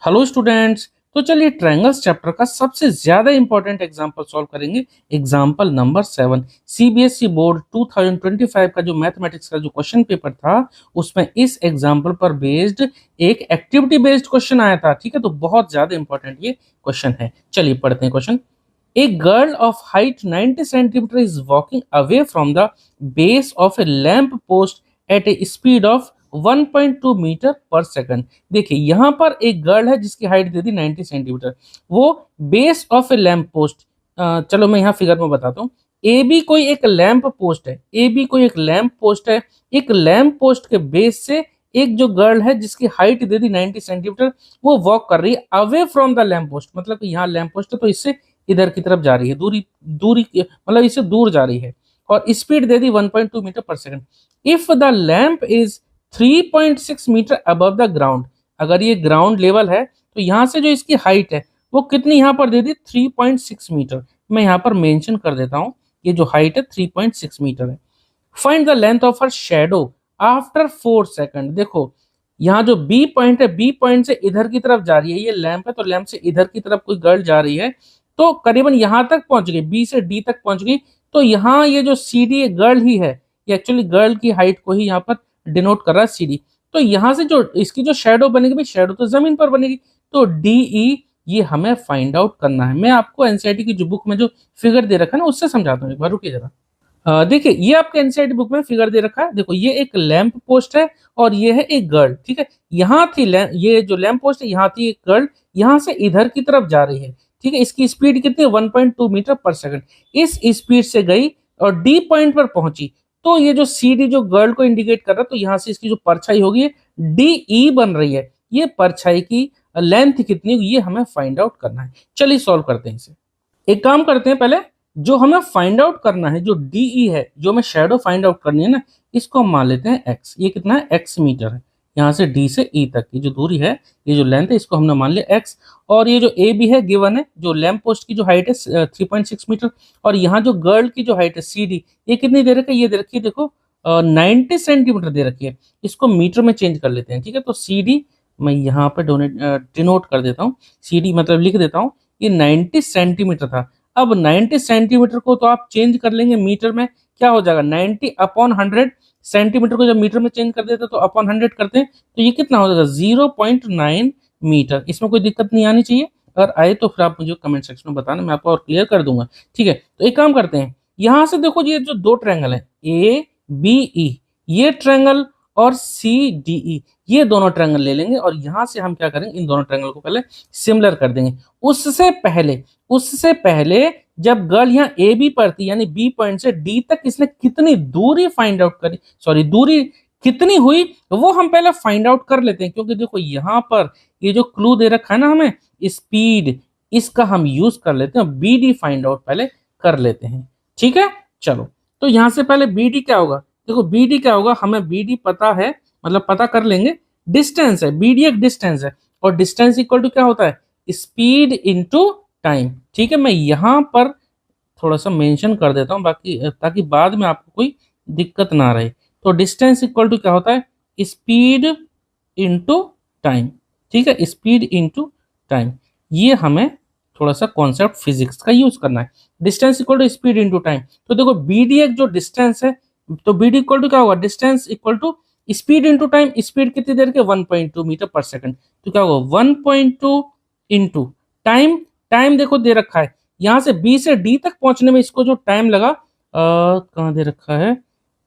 Hello students. तो चलिए triangles chapter का सबसे ज्यादा इंपॉर्टेंट एग्जांपल सॉल्व करेंगे। एग्जांपल नंबर 7 सीबीएसई बोर्ड 2025 का जो मैथमेटिक्स का जो क्वेश्चन पेपर था उसमें इस एग्जांपल पर बेस्ड एक एक्टिविटी बेस्ड क्वेश्चन आया था। ठीक है, तो बहुत ज्यादा इंपॉर्टेंट ये क्वेश्चन है। चलिए पढ़ते हैं question. A girl of height 90 centimeter is walking away from the base of a lamp post at a speed of 1.2 metre पर सेकंड। देखिए यहाँ पर एक गर्ल है जिसकी हाइट दे दी 90 सेंटीमीटर, वो base of A lamp post. चलो मैं यहाँ फिगर में बताता हूँ। ए बी कोई एक लैंप पोस्ट है, ए बी कोई एक लैंप पोस्ट है। एक लैंप पोस्ट के बेस से एक जो गर्ल है जिसकी हाइट दे दी 90 सेंटीमीटर, वो वॉक कर रही है away from the lamp post. मतलब कि यहाँ लैंप पोस्ट है तो इससे इधर की तरफ जा रही है, दूरी दूरी मतलब इससे दूर जा रही है, और स्पीड दे दी 1.2 मीटर पर second. If the lamp is 3.6 metre above the ground, अगर ये ग्राउंड लेवल है तो यहाँ से जो इसकी हाइट है वो कितनी यहाँ पर दे दी 3.6 मीटर। मैं यहाँ पर मेंशन कर देता हूँ, ये जो हाइट है 3.6 मीटर है। Find the length of her shadow after 4 second. देखो यहाँ जो बी पॉइंट है, बी पॉइंट से इधर की तरफ जा रही है, ये लैंप है तो लैंप से इधर की तरफ कोई गर्ल जा रही है, तो करीबन यहां तक पहुंच गई, बी से डी तक पहुंच गई। तो यहाँ ये जो सी डी गर्ल ही है, ये एक्चुअली गर्ल की हाइट को ही यहाँ पर डिनोट कर रहा है सी डी। तो यहाँ से जो इसकी जो शेडो बनेगी, भाई शेडो तो जमीन पर बनेगी, तो डी ई ये हमें फाइंड आउट करना है। मैं आपको एनसीईआरटी की जो बुक में जो फिगर दे रखा है ना उससे समझाता हूँ, एक बार रुकिए जरा। देखिए ये आपके एनसीईआरटी बुक में फिगर दे रखा है। देखो ये एक लैंप पोस्ट है और ये है एक गर्ल। ठीक है, यहाँ थी ये जो लैंप पोस्ट है, यहाँ थी एक गर्ल, यहाँ से इधर की तरफ जा रही है। ठीक है, इसकी स्पीड कितनी है 1.2 मीटर पर सेकंड। इस स्पीड से गई और डी पॉइंट पर पहुंची, तो ये जो सी डी जो गर्ल को इंडिकेट कर रहा है, तो यहाँ से इसकी जो परछाई होगी डी ई बन रही है। ये परछाई की लेंथ कितनी होगी ये हमें फाइंड आउट करना है। चलिए सॉल्व करते हैं इसे। एक काम करते हैं, पहले जो हमें फाइंड आउट करना है, जो डीई है, जो हमें शेडो फाइंड आउट करनी है ना, इसको हम मान लेते हैं एक्स। ये कितना है, एक्स मीटर है। यहाँ से डी से ई तक की जो दूरी है, ये जो लेंथ है, इसको हमने मान लिया एक्स। और ये जो ए बी है गिवन है, जो लैंप पोस्ट की जो हाइट है 3.6 मीटर, और यहाँ जो गर्ल की जो हाइट है सी डी, ये कितनी दे रखी है, ये दे रखी है देखो 90 सेंटीमीटर दे रखी है। इसको मीटर में चेंज कर लेते हैं। ठीक है, तो सी डी मैं यहाँ पर डिनोट कर देता हूँ, सी डी मतलब लिख देता हूँ, ये 90 सेंटीमीटर था। अब 90 सेंटीमीटर को तो आप चेंज कर लेंगे मीटर में, क्या हो जाएगा 90 अपॉन 100। सेंटीमीटर को जब मीटर में चेंज कर देते हैं तो अपॉन 100 करते हैं, तो ये कितना हो जाएगा 0.9 मीटर। इसमें कोई दिक्कत नहीं आनी चाहिए, अगर आए तो फिर आप मुझे कमेंट सेक्शन में बताना, मैं आपको और क्लियर कर दूंगा। ठीक है, तो एक काम करते हैं, यहाँ से देखो ये जो दो ट्रायंगल है ए बी ई, ये ट्रायंगल और सी डी ई, ये दोनों ट्रायंगल ले लेंगे और यहाँ से हम क्या करेंगे, इन दोनों ट्रायंगल को पहले सिमिलर कर देंगे। उससे पहले जब गर्ल यहाँ ए बी पर थी, यानी बी पॉइंट से डी तक इसने कितनी दूरी फाइंड आउट करी, सॉरी दूरी कितनी हुई वो हम पहले फाइंड आउट कर लेते हैं। क्योंकि देखो यहाँ पर ये जो क्लू दे रखा है ना हमें स्पीड, इसका हम यूज कर लेते हैं, बी डी फाइंड आउट पहले कर लेते हैं। ठीक है, चलो तो यहाँ से पहले बी डी क्या होगा, देखो बी डी क्या होगा, हमें बी डी पता है, मतलब पता कर लेंगे, डिस्टेंस है, बी डी एक डिस्टेंस है, और डिस्टेंस इक्वल टू क्या होता है, स्पीड इनटू टाइम। ठीक है, मैं यहाँ पर थोड़ा सा मेंशन कर देता हूँ बाकी, ताकि बाद में आपको कोई दिक्कत ना रहे। तो डिस्टेंस इक्वल टू क्या होता है, स्पीड इनटू टाइम। ठीक है, स्पीड इनटू टाइम, ये हमें थोड़ा सा कॉन्सेप्ट फिजिक्स का यूज करना है। Distance equal to speed into time, तो देखो बी डी एक जो डिस्टेंस है, तो बी डी इक्वल टू क्या होगा, distance equal to speed into time. Speed कितनी देर के 1.2 मीटर पर सेकंड, तो क्या होगा 1.2 इंटू टाइम। टाइम देखो दे रखा है, यहाँ से बी से डी तक पहुंचने में इसको जो टाइम लगा, कहाँ दे रखा है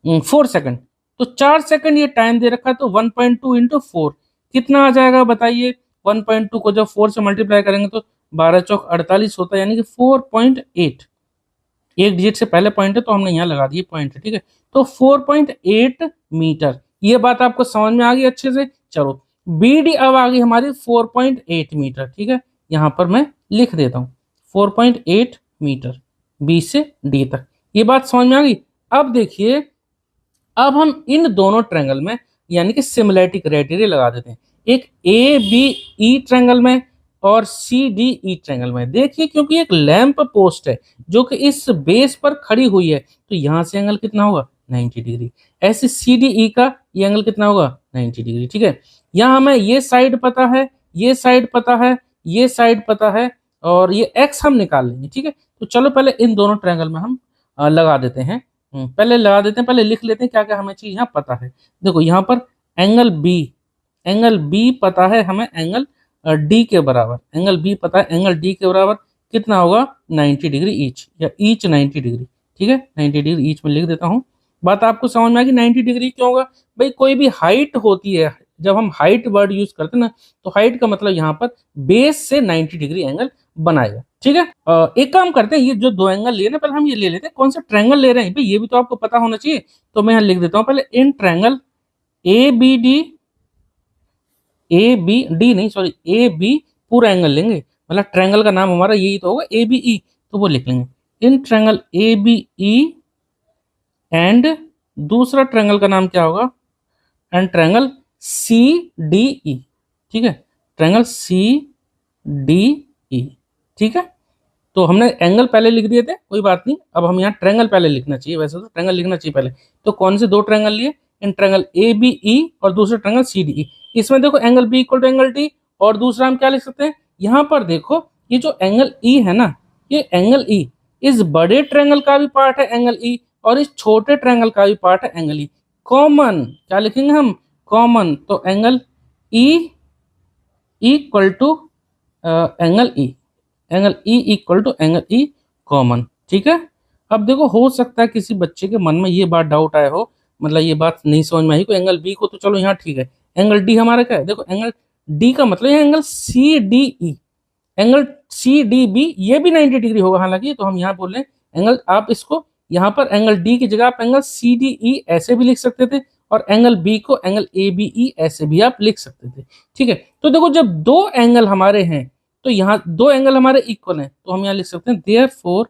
4 सेकंड, तो 4 सेकंड ये टाइम दे रखा है। तो 1.2 इंटू 4 कितना आ जाएगा बताइए, 1.2 को जब 4 से मल्टीप्लाई करेंगे तो 12 चौक 48 होता है, यानी कि 4.8। एक डिजिट से पहले पॉइंट है तो हमने यहाँ लगा दिए पॉइंट है। ठीक है, तो 4.8 मीटर, ये बात आपको समझ में आ गई अच्छे से। चलो बी डी अब आ गई हमारी 4.8 मीटर। ठीक है, यहाँ पर मैं लिख देता हूँ 4.8 मीटर बी से डी तक, ये बात समझ में आ गई। अब देखिए, अब हम इन दोनों ट्रायंगल में यानी कि सिमिलैरिटी क्राइटेरिया लगा देते हैं, एक ए बी ई ट्रायंगल में और सी डी ई ट्रायंगल में। देखिए क्योंकि एक लैंप पोस्ट है जो कि इस बेस पर खड़ी हुई है, तो यहाँ से एंगल कितना होगा 90 डिग्री। ऐसे सी डी ई का ये एंगल कितना होगा 90 डिग्री। ठीक है, यहाँ हमें ये साइड पता है, ये साइड पता है, ये साइड पता है, और ये एक्स हम निकाल लेंगे। ठीक है, तो चलो पहले इन दोनों ट्रायंगल में हम लगा देते हैं। पहले लगा देते हैं, पहले लिख लेते हैं क्या क्या हमें चाहिए यहाँ पता है। देखो यहाँ पर एंगल बी पता है हमें, एंगल डी के बराबर, एंगल बी पता है एंगल डी के बराबर कितना होगा 90 डिग्री ईच, या ईच 90 डिग्री। ठीक है, 90 डिग्री ईच में लिख देता हूँ। बात आपको समझ में आ गई 90 डिग्री क्यों होगा भाई? कोई भी हाइट होती है, जब हम हाइट वर्ड यूज करते हैं ना, तो हाइट का मतलब यहाँ पर बेस से 90 डिग्री एंगल बनाएगा। ठीक है, एक काम करते हैं, ये जो दो एंगल लिए ना, पहले हम ये ले लेते हैं कौन सा ट्रायंगल ले रहे हैं भाई, ये भी तो आपको पता होना चाहिए। तो मैं यहाँ लिख देता हूँ पहले in triangle A B D, A B D नहीं सॉरी ए बी पूरा एंगल लेंगे, मतलब ट्रायंगल का नाम हमारा यही तो होगा ए बी ई, तो वो लिख लेंगे in triangle A B E and दूसरा ट्रायंगल का नाम क्या होगा, and triangle C D E. ठीक है, ट्रायंगल सी डी ई। ठीक है, तो हमने एंगल पहले लिख दिए थे, कोई बात नहीं, अब हम यहाँ ट्रायंगल पहले लिखना चाहिए, वैसे तो ट्रायंगल लिखना चाहिए पहले। तो कौन से दो ट्रायंगल लिए, इन ट्रायंगल ए बी ई और दूसरा ट्रायंगल सी डी ई। इसमें देखो angle B equal to angle D, और दूसरा हम क्या लिख सकते हैं, यहाँ पर देखो ये जो एंगल ई है ना, ये एंगल ई इस बड़े ट्रायंगल का भी पार्ट है एंगल ई, और इस छोटे ट्रायंगल का भी पार्ट है एंगल ई। कॉमन क्या लिखेंगे हम, कॉमन, तो angle E equal to angle E, angle E equal to angle E common. ठीक है, अब देखो हो सकता है किसी बच्चे के मन में ये बात डाउट आया हो, मतलब ये बात नहीं समझ में आई को, एंगल बी को तो चलो यहाँ ठीक है, एंगल डी हमारा क्या है, देखो एंगल डी का मतलब है angle C D E, angle C D B ये भी 90 डिग्री होगा हालांकि, तो हम यहाँ बोल रहे हैं एंगल, आप इसको यहाँ पर एंगल डी की जगह आप एंगल सी डी ई ऐसे भी लिख सकते थे, और एंगल बी को एंगल ए बी ई ऐसे भी आप लिख सकते थे। ठीक है, तो देखो जब दो एंगल हमारे हैं, तो यहाँ दो एंगल हमारे इक्वल हैं, तो हम यहाँ लिख सकते हैं therefore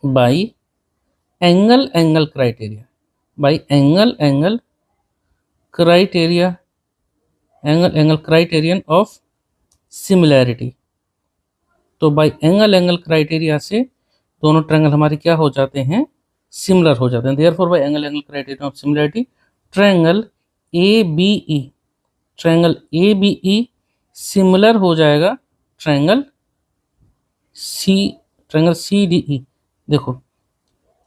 by angle criteria, by angle criteria, angle criterion of similarity. तो बाई एंगल क्राइटेरिया से दोनों ट्रायंगल हमारे क्या हो जाते हैं, सिमिलर हो जाते हैं। Therefore by angle criteria of similarity triangle A B E, triangle A B E similar हो जाएगा ट्रायंगल सी डी ई। देखो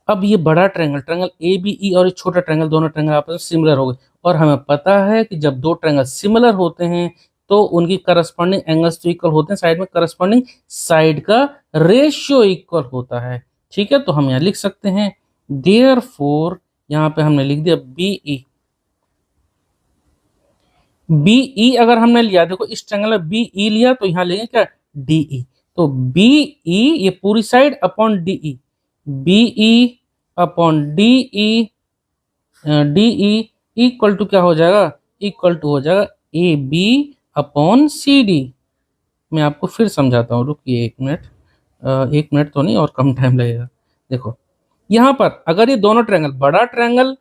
अब ये बड़ा triangle triangle A B E और छोटा ट्रायंगल, दोनों ट्रायंगल आपस में सिमिलर हो गए, और हमें पता है कि जब दो ट्रायंगल सिमिलर होते हैं तो उनकी करस्पॉन्डिंग एंगल्स तो इक्वल होते हैं, साइड में करस्पॉन्डिंग साइड का रेशियो इक्वल होता है। ठीक है, तो हम यहाँ लिख सकते हैं देयरफॉर, यहाँ पे हमने लिख दिया बी ई अगर हमने लिया, देखो इस ट्रायंगल में बी ई लिया, तो यहाँ लेंगे क्या डी ई, तो बी ई ये पूरी side upon D E, B E upon D E, D E equal to क्या हो जाएगा, इक्वल टू हो जाएगा A B upon C D. मैं आपको फिर समझाता हूँ, रुकिए एक मिनट, एक मिनट तो नहीं और कम टाइम लगेगा। देखो यहाँ पर अगर ये दोनों ट्रायंगल, बड़ा ट्रायंगल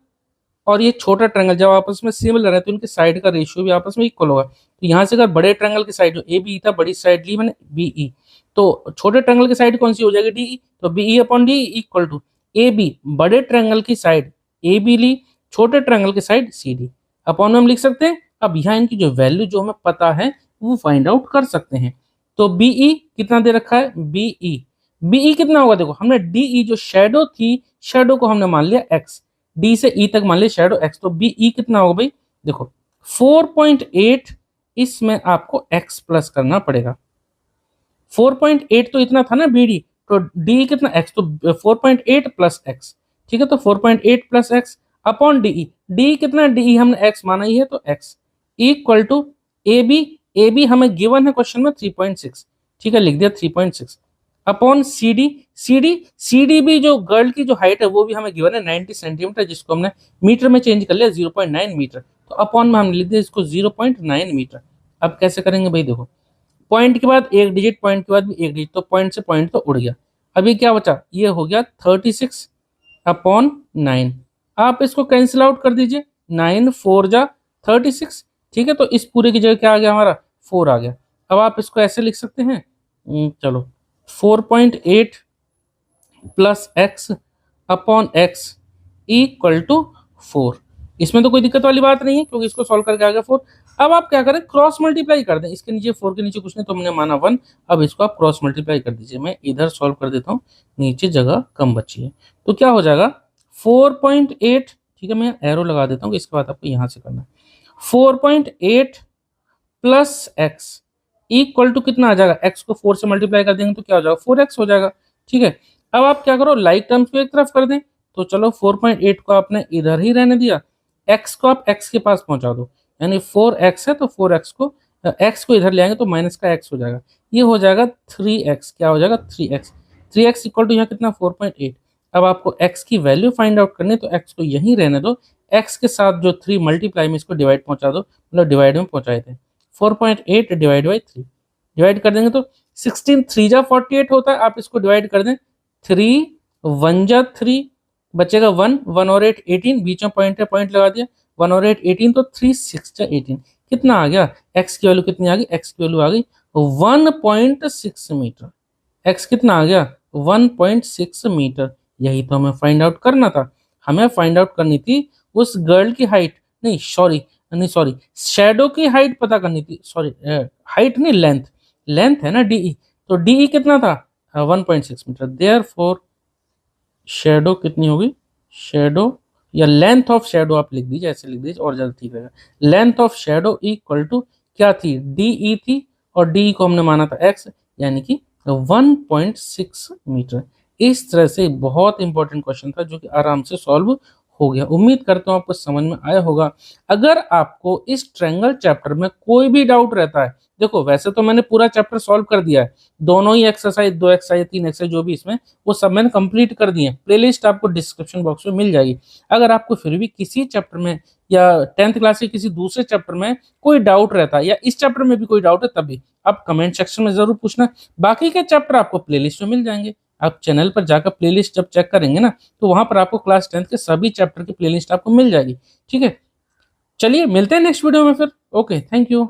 और ये छोटा ट्रायंगल जब आपस में सिमिलर है, तो इनके साइड का रेशियो भी आपस में इक्वल होगा। तो यहाँ से अगर बड़े ट्रायंगल की साइड जो ए बी था, बड़ी साइड ली मैंने बी ई, तो छोटे ट्रायंगल की साइड कौन सी हो जाएगी डी ई, तो B E upon D equal to A B, बड़े ट्रायंगल की साइड ए बी ली, छोटे ट्रायंगल की साइड सी डी, अपॉन में हम लिख सकते हैं। अब यहाँ इनकी जो वैल्यू जो हमें पता है वो फाइंड आउट कर सकते हैं। तो बी ई कितना दे रखा है, बी ई कितना होगा, देखो हमने डी ई जो शेडो थी, शेडो को हमने मान लिया एक्स, डी से ई तक मान लिया शेडो एक्स, तो बी ई कितना होगा भाई, देखो 4.8, इसमें आपको एक्स प्लस करना पड़ेगा। 4.8 तो इतना था ना बी डी, तो डी कितना एक्स, तो 4.8 प्लस एक्स। ठीक है, तो 4.8 plus X upon D D कितना, डी हमने एक्स माना ही है, तो X equal to A B हमें गिवन है क्वेश्चन में 3.6। ठीक है, लिख दिया 3.6 अपॉन सी डी भी जो गर्ल की जो हाइट है वो भी हमें गिवन है 90 सेंटीमीटर, जिसको हमने मीटर में चेंज कर लिया 0.9 मीटर, तो अपॉन में हमने लिख दिया इसको 0.9 मीटर। अब कैसे करेंगे भाई, देखो पॉइंट के बाद एक डिजिट, पॉइंट के बाद भी एक डिजिट, तो पॉइंट से पॉइंट तो उड़ गया। अभी क्या बचा, ये हो गया 36 अपॉन 9, आप इसको कैंसिल आउट कर दीजिए, 9 4 जा 36। ठीक है, तो इस पूरे की जगह क्या आ गया हमारा 4 आ गया। अब आप इसको ऐसे लिख सकते हैं, चलो 4.8 plus X upon X equal to 4, इसमें तो कोई दिक्कत वाली बात नहीं है क्योंकि इसको सॉल्व करके आ गया 4। अब आप क्या करें, क्रॉस मल्टीप्लाई कर दें, इसके नीचे 4 के नीचे कुछ नहीं तो हमने माना 1। अब इसको आप क्रॉस मल्टीप्लाई कर दीजिए, मैं इधर सॉल्व कर देता हूँ, नीचे जगह कम बची है। तो क्या हो जाएगा 4.8, ठीक है मैं एरो लगा देता हूँ, इसके बाद आपको यहाँ से करना है 4.8 प्लस एक्स इक्वल टू कितना आ जाएगा, एक्स को 4 से मल्टीप्लाई कर देंगे तो क्या हो जाएगा 4x हो जाएगा। ठीक है, अब आप क्या करो, लाइक टर्म्स को एक तरफ कर दें, तो चलो 4.8 को आपने इधर ही रहने दिया, x को आप x के पास पहुंचा दो, यानी 4x है तो 4x को x को इधर ले आएंगे तो माइनस का x हो जाएगा, ये हो जाएगा 3x, क्या हो जाएगा 3x इक्वल टू यहाँ कितना 4.8। अब आपको x की वैल्यू फाइंड आउट करनी है तो x को यहीं रहने दो, x के साथ जो 3 मल्टीप्लाई में इसको डिवाइड पहुंचा दो, मतलब डिवाइड में पहुंचाए थे 4.8 डिवाइड बाई 3, डिवाइड कर देंगे तो 16 3 जा 48 होता है, आप इसको डिवाइड कर दें 3 1 जा 3, बचेगा 1 1 और 8 18, बीच में पॉइंट है पॉइंट लगा दिया, 1 और 8 18 तो 3 6 जा 18, कितना आ गया, x की वैल्यू कितनी आ गई, x की वैल्यू आ गई 1.6 मीटर, x कितना आ गया 1.6 मीटर। यही तो हमें फाइंड आउट करना था, हमें फाइंड आउट करनी थी उस गर्ल की हाइट, नहीं सॉरी शैडो की हाइट पता करनी थी, सॉरी हाइट नहीं लेंथ है ना डीई, तो डीई कितना था 1.6 मीटर, देयरफॉर शैडो कितनी होगी, शैडो या लेंथ ऑफ शैडो आप लिख दीजिए, ऐसे लिख दीजिए और ज्यादा ठीक रहेगा, length of shadow equal to क्या थी डीई थी, और डीई को हमने माना था एक्स, यानी कि 1.6 मीटर। इस तरह से बहुत इंपॉर्टेंट क्वेश्चन था जो कि आराम से सॉल्व हो गया। उम्मीद करता हूँ आपको समझ में आया होगा। अगर आपको इस ट्रायंगल चैप्टर में कोई भी डाउट रहता है, देखो वैसे तो मैंने पूरा चैप्टर सॉल्व कर दिया है, दोनों ही एक्सरसाइज 2 एक्सरसाइज 3 एक्सरसाइज जो भी इसमें वो सब मैंने कंप्लीट कर दिए हैं, प्लेलिस्ट आपको डिस्क्रिप्शन बॉक्स में मिल जाएगी। अगर आपको फिर भी किसी चैप्टर में या 10th क्लास के किसी दूसरे चैप्टर में कोई डाउट रहता है या इस चैप्टर में भी कोई डाउट है, तभी आप कमेंट सेक्शन में जरूर पूछना। बाकी के चैप्टर आपको प्लेलिस्ट में मिल जाएंगे, आप चैनल पर जाकर प्लेलिस्ट जब चेक करेंगे ना तो वहां पर आपको क्लास 10th के सभी चैप्टर की प्लेलिस्ट आपको मिल जाएगी। ठीक है, चलिए मिलते हैं नेक्स्ट वीडियो में फिर। Okay, thank you.